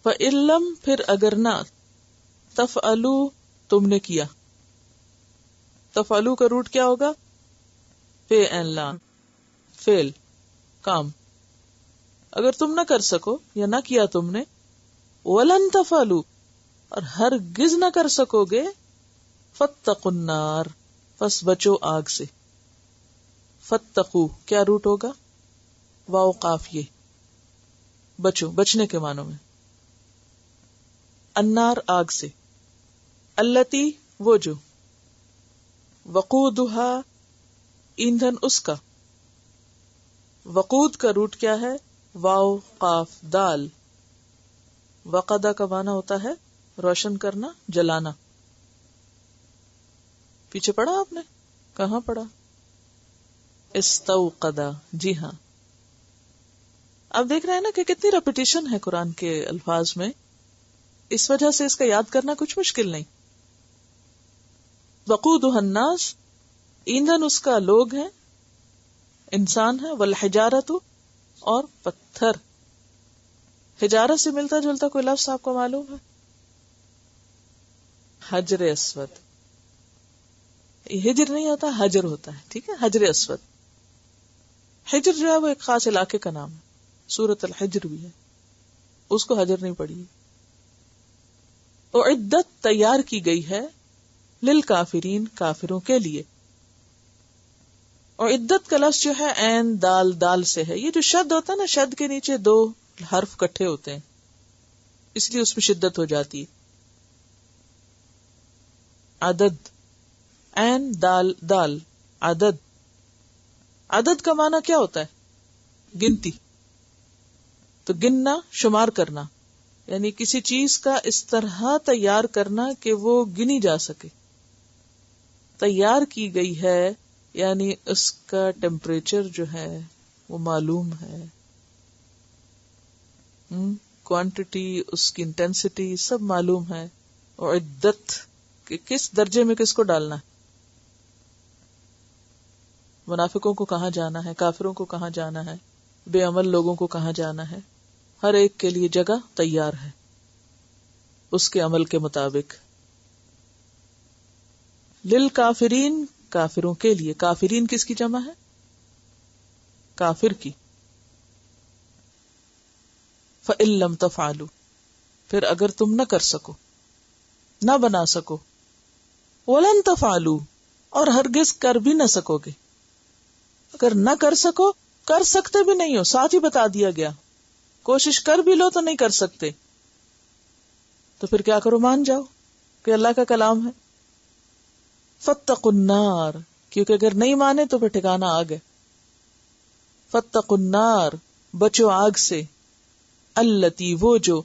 فَإِلَّمْ پھر اگر نہ تَفْعَلُوا تم نے کیا. تفعلوا کا روٹ کیا ہوگا؟ فعل، فعل کام. اگر تم نہ کر سکو یا نہ کیا تم نے، وَلَن تَفْعَلُوا اور ہرگز نہ کر سکو گے، فَاتَّقُوا النَّارَ پس بچو آگ سے. فَاتَّقُوا کیا روٹ ہوگا؟ واو قاف یہ بچو، بچنے کے معنوں میں. النار آگ سے، التی وہ جو، وقودها ایندھن اس کا. وقود کا روٹ کیا ہے؟ واو قاف دال. وقدہ کا معنی ہوتا ہے روشن کرنا، جلانا. پیچھے پڑھا آپ نے؟ کہاں پڑھا؟ استوقدہ، جی ہاں. آپ دیکھ رہے ہیں نا کہ کتنی ریپیٹیشن ہے قرآن کے الفاظ میں، اس وجہ سے اس کا یاد کرنا کچھ مشکل نہیں. وقودها الناس ایندھن اس کا لوگ ہیں، انسان ہے. والحجارۃ اور پتھر. حجارہ سے ملتا جلتا کوئی لفظ آپ کو معلوم ہے؟ حجر اسود. ہجر نہیں ہوتا، حجر ہوتا ہے، ٹھیک ہے. حجر اسود، حجر جو ہے وہ ایک خاص علاقے کا نام ہے. سورۃ الحجر بھی ہے، اس کو حجر نہیں پڑھی. اعدت تیار کی گئی ہے، للکافرین کافروں کے لیے. اور عدت کا لفظ جو ہے عین دال دال سے ہے. یہ جو شد ہوتا ہے نا، شد کے نیچے دو حرف کٹھے ہوتے ہیں، اس لیے اس میں شدت ہو جاتی ہے. عدد، عین دال دال، عدد. عدد کا معنی کیا ہوتا ہے؟ گنتی. تو گننا، شمار کرنا، یعنی کسی چیز کا اس طرح تیار کرنا کہ وہ گنی جا سکے. تیار کی گئی ہے یعنی اس کا ٹیمپریچر جو ہے وہ معلوم ہے، کوانٹٹی، اس کی انٹینسٹی سب معلوم ہے. اور عدت کہ کس درجے میں کس کو ڈالنا ہے. منافقوں کو کہاں جانا ہے، کافروں کو کہاں جانا ہے، بے عمل لوگوں کو کہاں جانا ہے. ہر ایک کے لیے جگہ تیار ہے اس کے عمل کے مطابق. للکافرین کافروں کے لیے. کافرین کس کی جمع ہے؟ کافر کی. فَإِن لَّمْ تَفْعَلُوا پھر اگر تم نہ کر سکو، نہ بنا سکو. وَلَن تَفْعَلُوا اور ہرگز کر بھی نہ سکو گے. اگر نہ کر سکو، کر سکتے بھی نہیں ہو، ساتھ ہی بتا دیا گیا. کوشش کر بھی لو تو نہیں کر سکتے، تو پھر کیا کرو؟ مان جاؤ کہ اللہ کا کلام ہے. فَاتَّقُوا النَّارَ کیونکہ اگر نہیں مانے تو پھر ٹھکانہ آگ ہے. فَاتَّقُوا النَّارَ بچو آگ سے. التی وہ جو،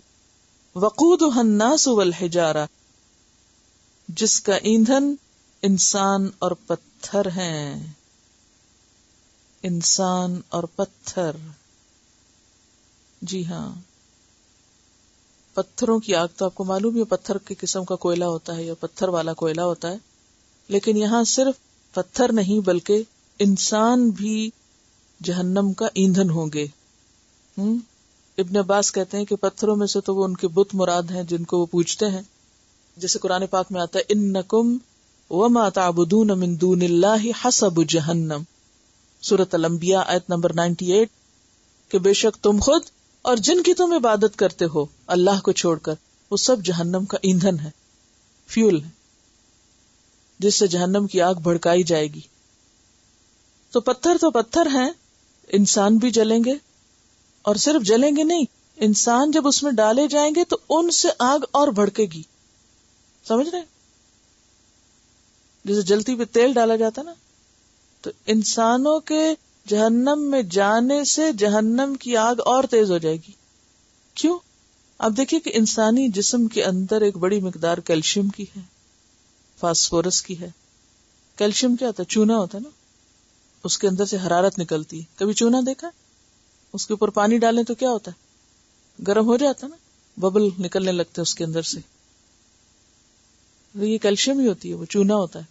وقودها الناس والحجارہ جس کا ایندھن انسان اور پتھر ہیں. انسان اور پتھر، جی ہاں. پتھروں کی آگ تو آپ کو معلوم ہے پتھر کی قسم کا کوئلہ ہوتا ہے یا پتھر والا کوئلہ ہوتا ہے، لیکن یہاں صرف پتھر نہیں بلکہ انسان بھی جہنم کا ایندھن ہوں گے. ابن عباس کہتے ہیں کہ پتھروں میں سے تو وہ ان کے بت مراد ہیں جن کو وہ پوجتے ہیں، جیسے قرآن پاک میں آتا ہے انکم وما تعبدون من دون اللہ حسب جہنم. سورۃ الانبیاء آیت نمبر 98 کہ بے شک تم خود اور جن کی تم عبادت کرتے ہو اللہ کو چھوڑ کر، وہ سب جہنم کا ایندھن ہے، فیول ہے، جس سے جہنم کی آگ بھڑکائی جائے گی. تو پتھر ہیں، انسان بھی جلیں گے، اور صرف جلیں گے نہیں، انسان جب اس میں ڈالے جائیں گے تو ان سے آگ اور بھڑکے گی. سمجھ رہے؟ جیسے جلتی پہ تیل ڈالا جاتا نا، تو انسانوں کے جہنم میں جانے سے جہنم کی آگ اور تیز ہو جائے گی. کیوں؟ اب دیکھیے کہ انسانی جسم کے اندر ایک بڑی مقدار کیلشیم کی ہے، فاسفورس کی ہے. کیلشیم کیا ہوتا ہے؟ چونا ہوتا ہے نا، اس کے اندر سے حرارت نکلتی ہے. کبھی چونا دیکھا؟ اس کے اوپر پانی ڈالیں تو کیا ہوتا ہے؟ گرم ہو جاتا ہے نا، ببل نکلنے لگتے ہیں اس کے اندر سے. یہ کیلشیم ہی ہوتی ہے، وہ چونا ہوتا ہے.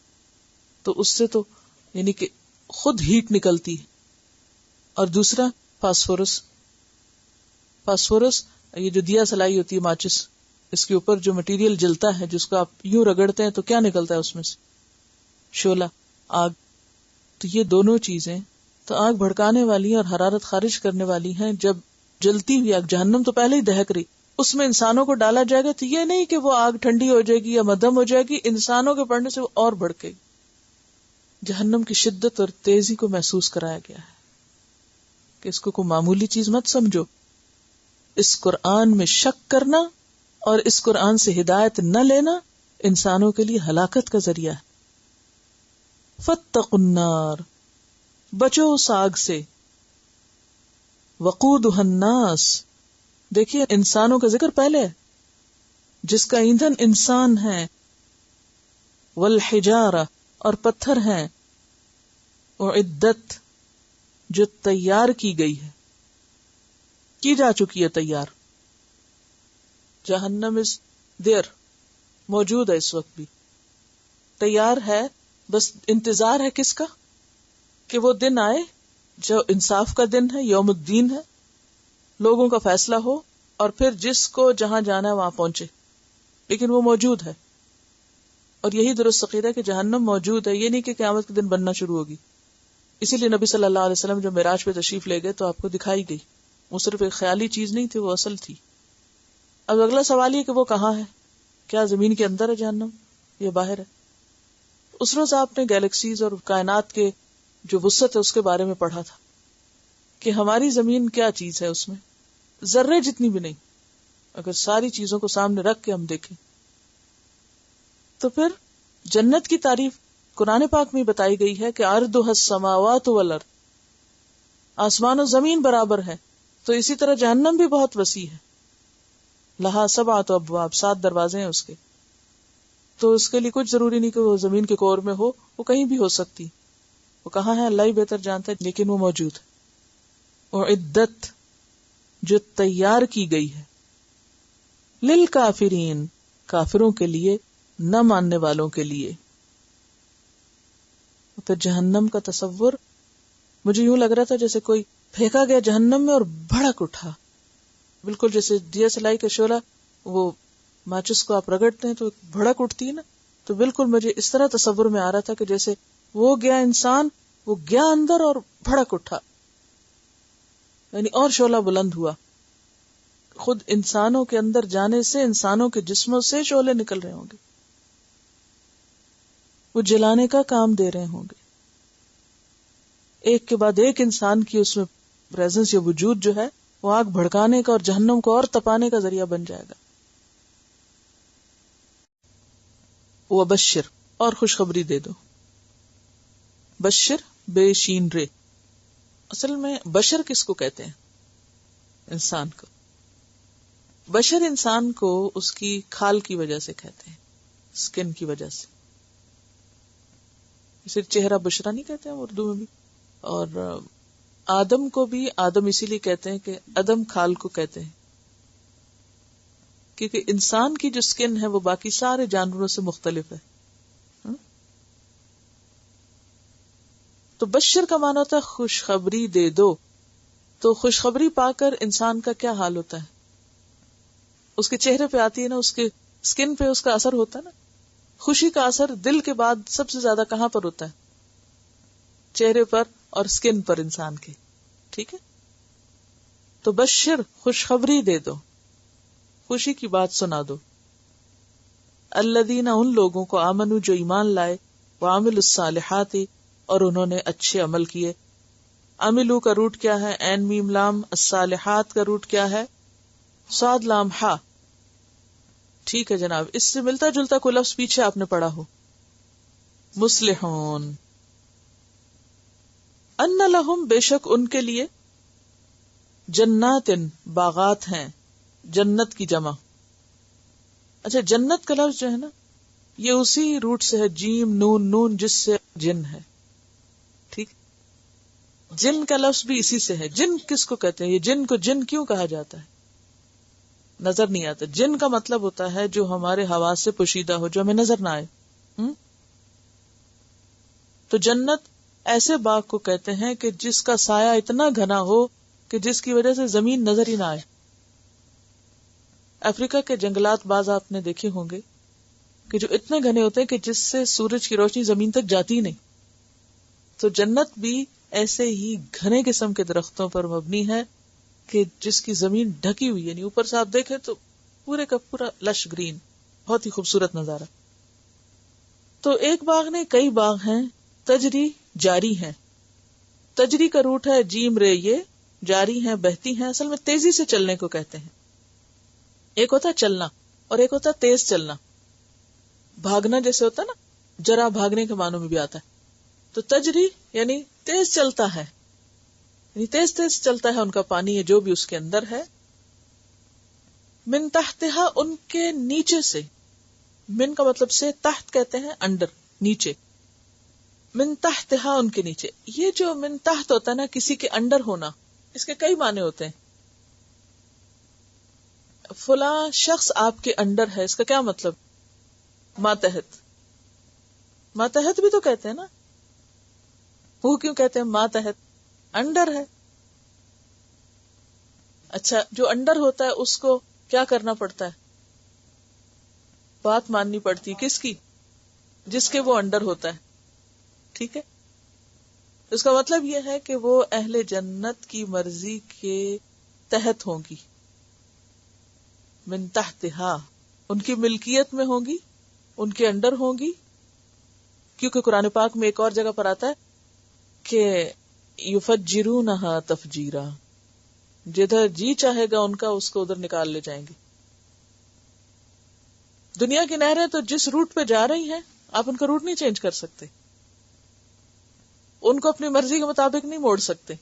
تو اس سے تو یعنی کہ خود ہیٹ نکلتی ہے. اور دوسرا فاسفورس یہ جو دیا سلائی ہوتی ہے ماچس، اس کے اوپر جو مٹیریل جلتا ہے، جس کو آپ یوں رگڑتے ہیں تو کیا نکلتا ہے اس میں سے؟ شعلہ، آگ. تو یہ دونوں چیزیں تو آگ بھڑکانے والی اور حرارت خارج کرنے والی ہیں. جب جلتی ہوئی آگ، جہنم تو پہلے ہی دہک رہی، اس میں انسانوں کو ڈالا جائے گا تو یہ نہیں کہ وہ آگ ٹھنڈی ہو جائے گی یا مدھم ہو جائے گی، انسانوں کے پڑنے سے وہ اور بھڑکے گی. جہنم کی شدت اور تیزی کو محسوس کرایا گیا ہے کہ اس کو کوئی معمولی چیز مت سمجھو. اس قرآن میں شک کرنا اور اس قرآن سے ہدایت نہ لینا انسانوں کے لیے ہلاکت کا ذریعہ ہے. فاتقوا النار، بچو اس آگ سے. وقودها الناس، دیکھیے انسانوں کا ذکر پہلے ہے، جس کا ایندھن انسان ہے. والحجارہ، اور پتھر ہیں. اعدت، جو تیار کی گئی ہے، کی جا چکی ہے تیار. جہنم از دیر، موجود ہے اس وقت بھی، تیار ہے. بس انتظار ہے کس کا؟ کہ وہ دن آئے جو انصاف کا دن ہے، یوم الدین ہے، لوگوں کا فیصلہ ہو اور پھر جس کو جہاں جانا ہے وہاں پہنچے. لیکن وہ موجود ہے، اور یہی درست عقیدہ ہے کہ جہنم موجود ہے. یہ نہیں کہ قیامت کے دن بننا شروع ہوگی. اسی لیے نبی صلی اللہ علیہ وسلم جو معراج پہ تشریف لے گئے تو آپ کو دکھائی گئی. وہ صرف ایک خیالی چیز نہیں تھی، وہ اصل تھی. اب اگلا سوال یہ کہ وہ کہاں ہے؟ کیا زمین کے اندر ہے جہنم یا باہر ہے؟ اس روز آپ نے گیلیکسیز اور کائنات کے جو وسعت ہے اس کے بارے میں پڑھا تھا کہ ہماری زمین کیا چیز ہے، اس میں ذرے جتنی بھی نہیں. اگر ساری چیزوں کو سامنے رکھ کے ہم دیکھیں تو پھر جنت کی تعریف قرآن پاک میں بتائی گئی ہے کہ عرضها السماوات والارض، آسمان و زمین برابر ہے. تو اسی طرح جہنم بھی بہت وسیع ہے. لہا سبعۃ ابواب، 7 دروازے ہیں اس کے. تو اس کے لیے کچھ ضروری نہیں کہ وہ زمین کے کور میں ہو، وہ کہیں بھی ہو سکتی. وہ کہاں ہے اللہ ہی بہتر جانتا ہے، لیکن وہ موجود ہے. اعدت، جو تیار کی گئی ہے. للکافرین، کافروں کے لیے، نہ ماننے والوں کے لیے. تو جہنم کا تصور مجھے یوں لگ رہا تھا جیسے کوئی پھینکا گیا جہنم میں اور بھڑک اٹھا، بالکل جیسے دیا سلائی کا شعلہ، وہ ماچس کو آپ رگڑتے ہیں تو بھڑک اٹھتی ہے نا. تو بالکل مجھے اس طرح تصور میں آ رہا تھا کہ جیسے وہ گیا انسان، وہ گیا اندر اور بھڑک اٹھا، یعنی اور شعلہ بلند ہوا. خود انسانوں کے اندر جانے سے انسانوں کے جسموں سے شعلے نکل رہے ہوں گے، وہ جلانے کا کام دے رہے ہوں گے. ایک کے بعد ایک انسان کی اس میں پریزنس یا وجود جو ہے وہ آگ بھڑکانے کا اور جہنم کو اور تپانے کا ذریعہ بن جائے گا. وبشر، اور خوشخبری دے دو. بشر بے شین رے. اصل میں بشر کس کو کہتے ہیں؟ انسان کو. بشر انسان کو اس کی کھال کی وجہ سے کہتے ہیں، سکن کی وجہ سے. اسے چہرہ بشرا نہیں کہتے ہیں اردو میں بھی. اور آدم کو بھی آدم اسی لیے کہتے ہیں کہ ادم کھال کو کہتے ہیں، کیونکہ انسان کی جو سکن ہے وہ باقی سارے جانوروں سے مختلف ہے. تو بشر کا معنی ہوتا ہے خوشخبری دے دو. تو خوشخبری پا کر انسان کا کیا حال ہوتا ہے؟ اس کے چہرے پہ آتی ہے نا، اس کے سکن پہ اس کا اثر ہوتا ہے نا. خوشی کا اثر دل کے بعد سب سے زیادہ کہاں پر ہوتا ہے؟ چہرے پر اور سکن پر انسان کے. ٹھیک ہے، تو بشر، خوشخبری دے دو، خوشی کی بات سنا دو. الذین، ان لوگوں کو، آمنو، جو ایمان لائے، وعملوا الصالحات، اور انہوں نے اچھے عمل کیے. عملو کا روٹ کیا ہے؟ عین میم لام. الصالحات کا روٹ کیا ہے؟ صاد لام ہا. ٹھیک ہے جناب، اس سے ملتا جلتا کوئی لفظ پیچھے آپ نے پڑھا ہو. مصلحون. ان لہم، بے شک ان کے لیے، جنات، باغات ہیں. جنت کی جمع. اچھا، جنت کا لفظ جو ہے نا یہ اسی روٹ سے ہے، جیم نون نون، جس سے جن ہے. ٹھیک، جن کا لفظ بھی اسی سے ہے. جن کس کو کہتے ہیں؟ یہ جن کو جن کیوں کہا جاتا ہے نظر نہیں آتا. جن کا مطلب ہوتا ہے جو ہمارے حواس سے پوشیدہ ہو، جو ہمیں نظر نہ آئے. تو جنت ایسے باغ کو کہتے ہیں کہ جس کا سایہ اتنا گھنا ہو کہ جس کی وجہ سے زمین نظر ہی نہ آئے. افریقہ کے جنگلات بعض آپ نے دیکھے ہوں گے کہ جو اتنے گھنے ہوتے ہیں کہ جس سے سورج کی روشنی زمین تک جاتی ہی نہیں. تو جنت بھی ایسے ہی گھنے قسم کے درختوں پر مبنی ہے کہ جس کی زمین ڈھکی ہوئی، یعنی اوپر سے آپ دیکھیں تو پورے کا پورا لش گرین، بہت ہی خوبصورت نظارہ. تو ایک باغ نہیں، کئی باغ ہیں، تجری جاری ہیں. تجری کا روٹ ہے جیم رے، یہ جاری ہیں، بہتی ہیں، اصل میں تیزی سے چلنے کو کہتے ہیں. ایک ہوتا ہے چلنا اور ایک ہوتا ہے تیز چلنا. بھاگنا جیسے ہوتا ہے نا، جرا بھاگنے کے معنوں میں بھی آتا ہے. تو تجری یعنی تیز چلتا ہے، یعنی تیز تیز چلتا ہے ان کا پانی ہے جو بھی اس کے اندر ہے. من تحتہا، ان کے نیچے سے. من کا مطلب سے، تحت کہتے ہیں انڈر، نیچے. من تحتہا، ان کے نیچے. یہ جو من تحت ہوتا ہے نا، کسی کے انڈر ہونا، اس کے کئی معنی ہوتے ہیں. فلاں شخص آپ کے انڈر ہے، اس کا کیا مطلب؟ ماتحت. ماتحت بھی تو کہتے ہیں نا، وہ کیوں کہتے ہیں ماتحت؟ انڈر ہے. اچھا، جو انڈر ہوتا ہے اس کو کیا کرنا پڑتا ہے؟ بات ماننی پڑتی. کس کی؟ جس کے وہ انڈر ہوتا ہے. ٹھیک ہے، اس کا مطلب یہ ہے کہ وہ اہل جنت کی مرضی کے تحت ہوں گی. من تحتہا، ان کی ملکیت میں ہوں گی، ان کے انڈر ہوں گی. کیونکہ قرآن پاک میں ایک اور جگہ پر آتا ہے کہ یفجرونہا تفجیرا، جدھر جی چاہے گا ان کا اس کو ادھر نکال لے جائیں گے. دنیا کی نہریں تو جس روٹ پہ جا رہی ہیں آپ ان کا روٹ نہیں چینج کر سکتے، ان کو اپنی مرضی کے مطابق نہیں موڑ سکتے،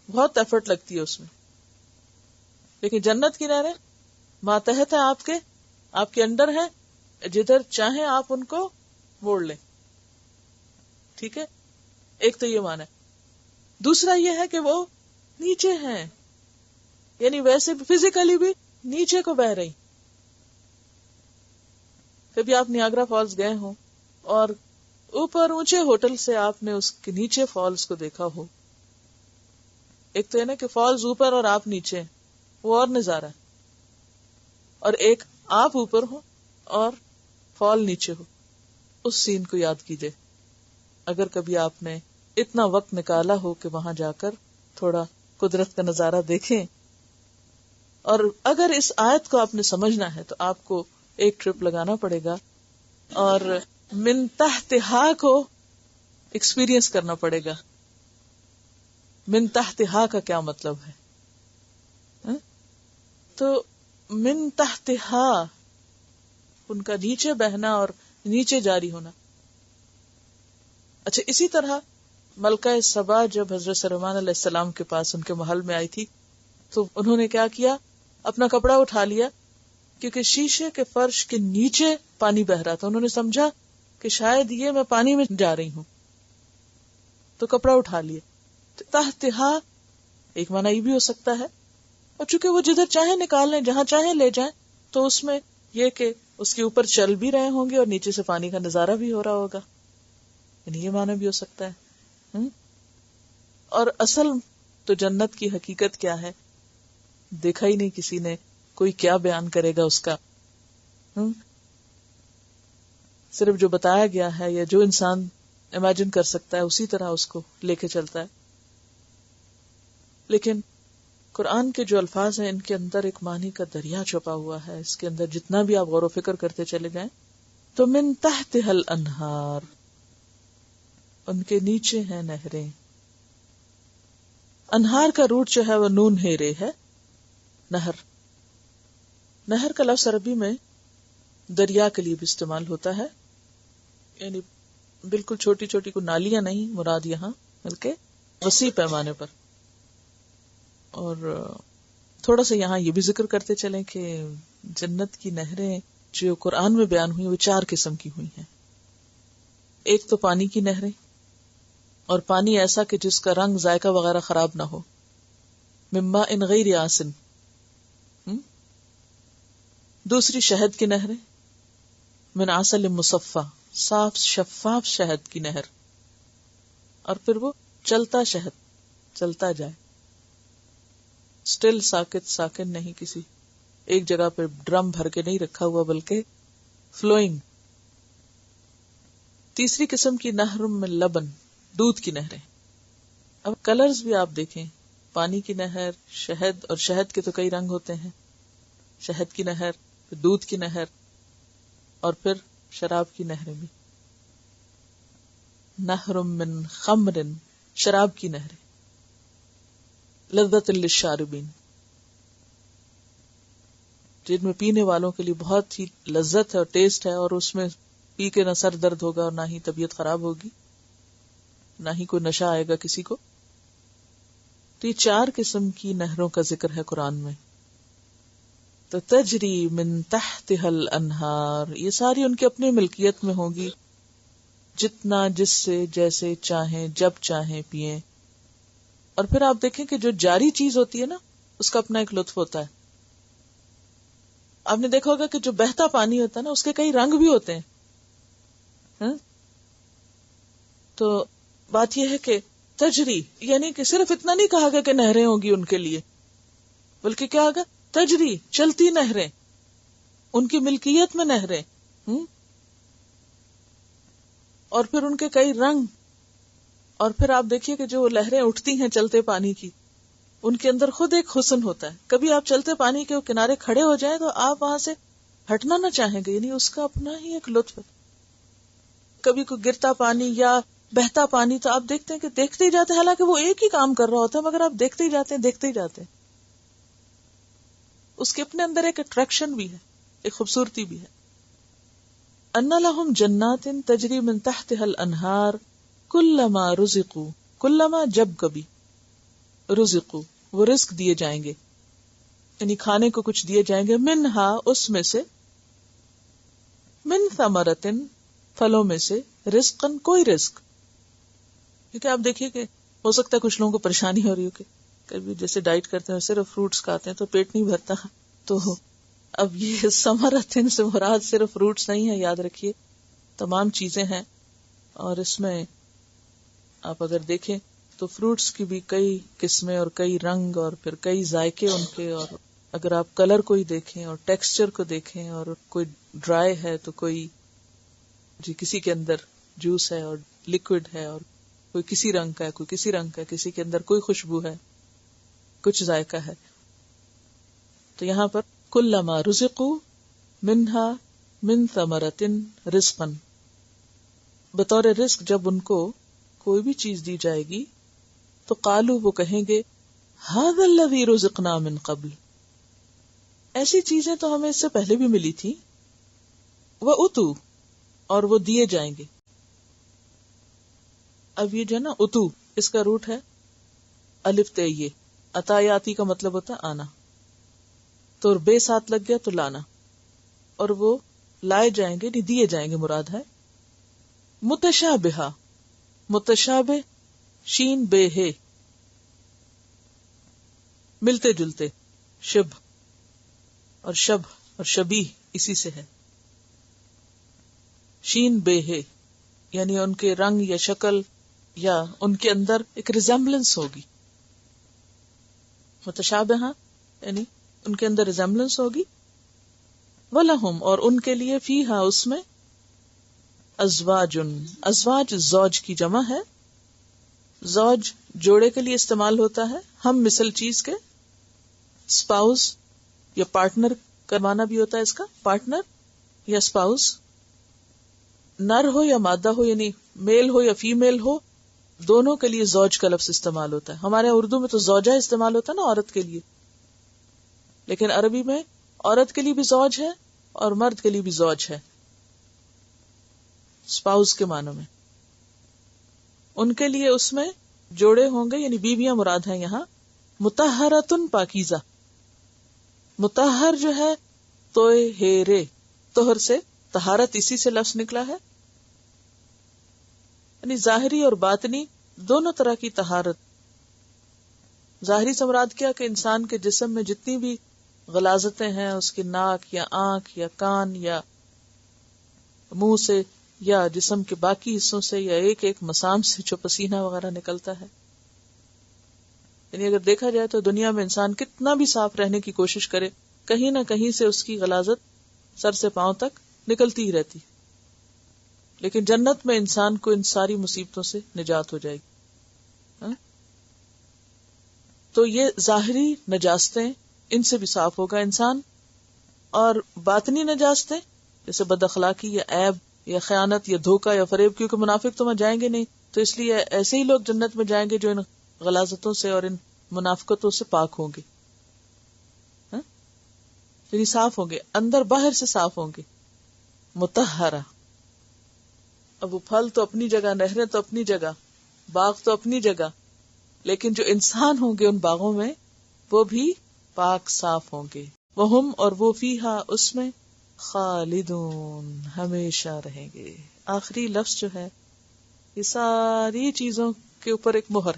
بہت ایفرٹ لگتی ہے اس میں. لیکن جنت کی نہریں ماتحت ہے، آپ کے انڈر ہے، جدھر چاہیں آپ ان کو موڑ لیں. ٹھیک ہے، ایک تو یہ معنی ہے. دوسرا یہ ہے کہ وہ نیچے ہیں، یعنی ویسے بھی فزیکلی بھی نیچے کو بہ رہی. کبھی آپ نیاگرا فالز گئے ہوں اور اوپر اونچے ہوٹل سے آپ نے اس کے نیچے فالز کو دیکھا ہو. ایک تو ہے نا کہ فالز اوپر اور آپ نیچے، وہ اور نظارہ ہے. اور ایک آپ اوپر ہو اور فال نیچے ہو. اس سین کو یاد کیجئے اگر کبھی آپ نے اتنا وقت نکالا ہو کہ وہاں جا کر تھوڑا قدرت کا نظارہ دیکھیں. اور اگر اس آیت کو آپ نے سمجھنا ہے تو آپ کو ایک ٹرپ لگانا پڑے گا اور من تحتہا کو ایکسپیرینس کرنا پڑے گا. من تحتہا کا کیا مطلب ہے؟ تو من تحتہا ان کا نیچے بہنا اور نیچے جاری ہونا. اچھا، اسی طرح ملکہ سبا جب حضرت سلیمان علیہ السلام کے پاس ان کے محل میں آئی تھی تو انہوں نے کیا کیا؟ اپنا کپڑا اٹھا لیا، کیونکہ شیشے کے فرش کے نیچے پانی بہ رہا تھا. انہوں نے سمجھا کہ شاید یہ میں پانی میں جا رہی ہوں، تو کپڑا اٹھا لیا. تحتہا ایک معنی یہ بھی ہو سکتا ہے، اور چونکہ وہ جدھر چاہیں نکال لیں، جہاں چاہیں لے جائیں، تو اس میں یہ کہ اس کے اوپر چل بھی رہے ہوں گے اور نیچے سے پانی کا نظارہ بھی ہو رہا ہوگا. یعنی یہ معنی بھی ہو سکتا ہے. اور اصل تو جنت کی حقیقت کیا ہے دیکھا ہی نہیں کسی نے، کوئی کیا بیان کرے گا اس کا. صرف جو بتایا گیا ہے یا جو انسان امیجن کر سکتا ہے اسی طرح اس کو لے کے چلتا ہے. لیکن قرآن کے جو الفاظ ہیں ان کے اندر ایک معنی کا دریا چھپا ہوا ہے. اس کے اندر جتنا بھی آپ غور و فکر کرتے چلے جائیں تو من تحتہا الانہار، ان کے نیچے ہیں نہریں. انہار کا روٹ جو ہے وہ نون ہے رے ہے، نہر. نہر کا لفظ عربی میں دریا کے لیے بھی استعمال ہوتا ہے، یعنی بالکل چھوٹی چھوٹی کو نالیاں نہیں مراد یہاں، بلکہ وسیع پیمانے پر. اور تھوڑا سا یہاں یہ بھی ذکر کرتے چلیں کہ جنت کی نہریں جو قرآن میں بیان ہوئی وہ 4 قسم کی ہوئی ہیں. ایک تو پانی کی نہریں، اور پانی ایسا کہ جس کا رنگ ذائقہ وغیرہ خراب نہ ہو. مما ان غیر آسن. دوسری شہد کی نہریں، من عسل مصفا، صاف شفاف شہد کی نہر. اور پھر وہ چلتا شہد، چلتا جائے، اسٹل ساکت، ساکن نہیں کسی ایک جگہ پہ ڈرم بھر کے نہیں رکھا ہوا بلکہ فلوئنگ. تیسری قسم کی نہر من لبن، دودھ کی نہریں. اب کلرز بھی آپ دیکھیں، پانی کی نہر، شہد، اور شہد کے تو کئی رنگ ہوتے ہیں، شہد کی نہر، پھر دودھ کی نہر، اور پھر شراب کی نہریں بھی. نہر من خمر، شراب کی نہریں. لذت للشاربین، جن میں پینے والوں کے لیے بہت ہی لذت ہے اور ٹیسٹ ہے، اور اس میں پی کے نہ سر درد ہوگا اور نہ ہی طبیعت خراب ہوگی، نہ ہی کوئی نشہ آئے گا کسی کو. تو یہ 4 قسم کی نہروں کا ذکر ہے قرآن میں. تو تجری من تحتها الانہار، یہ ساری ان کی اپنی ملکیت میں ہوں گی، جتنا جس سے جیسے چاہیں جب چاہیں پیئیں. اور پھر آپ دیکھیں کہ جو جاری چیز ہوتی ہے نا، اس کا اپنا ایک لطف ہوتا ہے. آپ نے دیکھا ہوگا کہ جو بہتا پانی ہوتا ہے نا، اس کے کئی رنگ بھی ہوتے ہیں. تو بات یہ ہے کہ تجری، یعنی کہ صرف اتنا نہیں کہا گیا کہ نہریں ہوں گی ان کے لیے، بلکہ کیا ہوگا، تجری، چلتی نہریں، ان کی ملکیت میں نہریں. اور پھر ان کے کئی رنگ. اور پھر آپ دیکھیے کہ جو لہریں اٹھتی ہیں چلتے پانی کی، ان کے اندر خود ایک حسن ہوتا ہے. کبھی آپ چلتے پانی کے کنارے کھڑے ہو جائیں تو آپ وہاں سے ہٹنا نہ چاہیں گے، یعنی اس کا اپنا ہی ایک لطف ہے. کبھی کوئی گرتا پانی یا بہتا پانی تو آپ دیکھتے ہیں کہ دیکھتے ہی جاتے ہیں، حالانکہ وہ ایک ہی کام کر رہا ہوتا ہے، مگر آپ دیکھتے ہی جاتے ہیں، دیکھتے ہی جاتے ہیں. اس کے اپنے اندر ایک اٹریکشن بھی ہے، ایک خوبصورتی بھی ہے. ان لہم جنات تجری من تحتها الانہار کلما رزقوا، کلما جب کبھی، رزقوا وہ رزق دیے جائیں گے، یعنی کھانے کو کچھ دیے جائیں گے، منہا اس میں سے، من ثمرۃ پھلوں میں سے، رزقن کوئی رزق. کیونکہ آپ دیکھیے کہ ہو سکتا ہے کچھ لوگوں کو پریشانی ہو رہی ہو کہ کبھی جیسے ڈائٹ کرتے ہیں صرف فروٹس کھاتے ہیں تو پیٹ نہیں بھرتا. تو اب یہ ثمرۃ سے مراد صرف فروٹس نہیں ہے، یاد رکھیے تمام چیزیں ہیں. اور اس میں آپ اگر دیکھیں تو فروٹس کی بھی کئی قسمیں اور کئی رنگ اور پھر کئی ذائقے ان کے. اور اگر آپ کلر کو ہی دیکھیں اور ٹیکسچر کو دیکھیں، اور کوئی ڈرائی ہے تو کوئی کسی کے اندر جوس ہے اور لکوڈ ہے، اور کوئی کسی رنگ کا ہے، کوئی کسی رنگ کا ہے، کسی کے اندر کوئی خوشبو ہے، کچھ ذائقہ ہے. تو یہاں پر کلما رزقوا منہا من ثمرۃ رزقا، بطور رزق جب ان کو کوئی بھی چیز دی جائے گی تو قالوا وہ کہیں گے ھذا الذی رزقنا من قبل، ایسی چیزیں تو ہمیں اس سے پہلے بھی ملی تھی. وَأُتُوا، اور وہ دیے جائیں گے. اب یہ جو ہے نا اتو، اس کا روٹ ہے الف تے. یہ عطایاتی کا مطلب ہوتا ہے آنا، تو بے ساتھ لگ گیا تو لانا. اور وہ لائے جائیں گے، نہیں دیے جائیں گے مراد ہے. متشابہہ، متشابہ شین بے ہے، ملتے جلتے، شبہ اور شبہ اور شبیہ اسی سے ہے. شین بے ہے یعنی ان کے رنگ یا شکل یا ان کے اندر ایک ریزمبلنس ہوگی. متشابہہ یعنی ان کے اندر ریزمبلنس ہوگی. وَلَهُمْ، اور ان کے لیے، فیہا اس میں، ازواج، ازواج زوج کی جمع ہے. زوج جوڑے کے لیے استعمال ہوتا ہے، ہم مثل چیز کے. اسپاؤس یا پارٹنر کا معنی بھی ہوتا ہے اس کا، پارٹنر یا اسپاؤس. نر ہو یا مادہ ہو، یعنی میل ہو یا فیمیل ہو، دونوں کے لیے زوج کا لفظ استعمال ہوتا ہے. ہمارے اردو میں تو زوجہ استعمال ہوتا ہے نا عورت کے لیے، لیکن عربی میں عورت کے لیے بھی زوج ہے اور مرد کے لیے بھی زوج ہے، اسپاؤس کے معنی میں. ان کے لیے اس میں جوڑے ہوں گے، یعنی بیویاں مراد ہیں یہاں. مطہرۃ پاکیزہ، مطہر جو ہے توئے ہیرے، طہر سے طہارت اسی سے لفظ نکلا ہے، یعنی ظاہری اور باطنی دونوں طرح کی طہارت. ظاہری سے مراد کیا کہ انسان کے جسم میں جتنی بھی غلاظتیں ہیں، اس کی ناک یا آنکھ یا کان یا منہ سے یا جسم کے باقی حصوں سے یا ایک ایک مسام سے جو پسینہ وغیرہ نکلتا ہے. یعنی اگر دیکھا جائے تو دنیا میں انسان کتنا بھی صاف رہنے کی کوشش کرے کہیں نہ کہیں سے اس کی غلاظت سر سے پاؤں تک نکلتی ہی رہتی. لیکن جنت میں انسان کو ان ساری مصیبتوں سے نجات ہو جائے گی. تو یہ ظاہری نجاستیں، ان سے بھی صاف ہوگا انسان. اور باطنی نجاستیں جیسے بد اخلاقی یا عیب یا خیانت یا دھوکہ یا فریب، کیونکہ منافق تو وہاں جائیں گے نہیں، تو اس لیے ایسے ہی لوگ جنت میں جائیں گے جو ان غلاظتوں سے اور ان منافقتوں سے پاک ہوں گے، یعنی صاف ہوں گے، اندر باہر سے صاف ہوں گے. مطہرہ. اب وہ پھل تو اپنی جگہ، نہریں تو اپنی جگہ، باغ تو اپنی جگہ، لیکن جو انسان ہوں گے ان باغوں میں وہ بھی پاک صاف ہوں گے. وہم، اور وہ فیہا، اس میں، خالدون، ہمیشہ رہیں گے. آخری لفظ جو ہے یہ ساری چیزوں کے اوپر ایک مہر.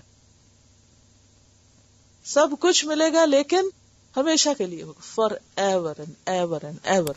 سب کچھ ملے گا لیکن ہمیشہ کے لیے ہوگا، for ever and ever and ever.